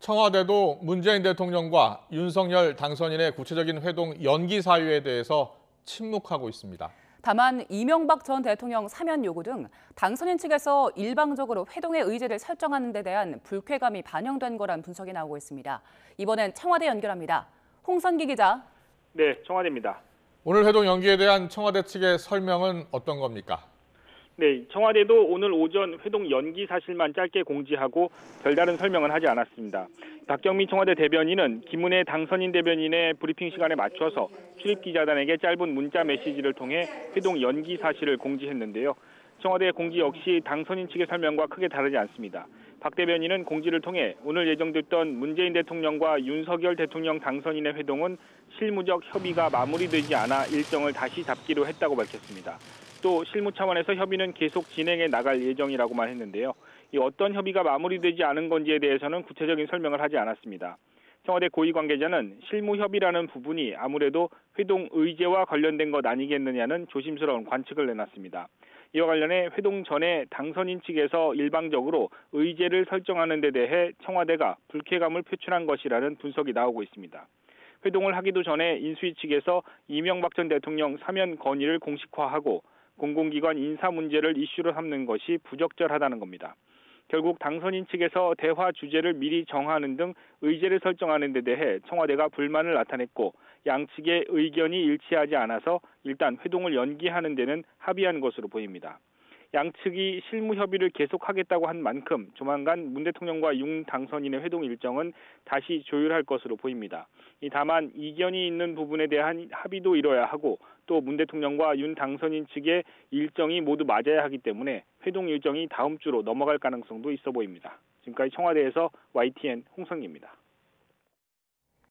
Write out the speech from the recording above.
청와대도 문재인 대통령과 윤석열 당선인의 구체적인 회동 연기 사유에 대해서 침묵하고 있습니다. 다만 이명박 전 대통령 사면 요구 등 당선인 측에서 일방적으로 회동의 의지를 설정하는 데 대한 불쾌감이 반영된 거란 분석이 나오고 있습니다. 이번엔 청와대 연결합니다. 홍선기 기자. 네, 청와대입니다. 오늘 회동 연기에 대한 청와대 측의 설명은 어떤 겁니까? 네, 청와대도 오늘 오전 회동 연기 사실만 짧게 공지하고 별다른 설명은 하지 않았습니다. 박경민 청와대 대변인은 김은혜 당선인 대변인의 브리핑 시간에 맞춰서 출입기자단에게 짧은 문자 메시지를 통해 회동 연기 사실을 공지했는데요. 청와대 공지 역시 당선인 측의 설명과 크게 다르지 않습니다. 박 대변인은 공지를 통해 오늘 예정됐던 문재인 대통령과 윤석열 대통령 당선인의 회동은 실무적 협의가 마무리되지 않아 일정을 다시 잡기로 했다고 밝혔습니다. 또 실무 차원에서 협의는 계속 진행해 나갈 예정이라고만 했는데요. 이 어떤 협의가 마무리되지 않은 건지에 대해서는 구체적인 설명을 하지 않았습니다. 청와대 고위 관계자는 실무 협의라는 부분이 아무래도 회동 의제와 관련된 것 아니겠느냐는 조심스러운 관측을 내놨습니다. 이와 관련해 회동 전에 당선인 측에서 일방적으로 의제를 설정하는 데 대해 청와대가 불쾌감을 표출한 것이라는 분석이 나오고 있습니다. 회동을 하기도 전에 인수위 측에서 이명박 전 대통령 사면 건의를 공식화하고 공공기관 인사 문제를 이슈로 삼는 것이 부적절하다는 겁니다. 결국 당선인 측에서 대화 주제를 미리 정하는 등 의제를 설정하는 데 대해 청와대가 불만을 나타냈고 양측의 의견이 일치하지 않아서 일단 회동을 연기하는 데는 합의한 것으로 보입니다. 양측이 실무 협의를 계속하겠다고 한 만큼 조만간 문 대통령과 윤 당선인의 회동 일정은 다시 조율할 것으로 보입니다. 다만 이견이 있는 부분에 대한 합의도 이뤄야 하고 또 문 대통령과 윤 당선인 측의 일정이 모두 맞아야 하기 때문에 회동 일정이 다음 주로 넘어갈 가능성도 있어 보입니다. 지금까지 청와대에서 YTN 홍성기입니다.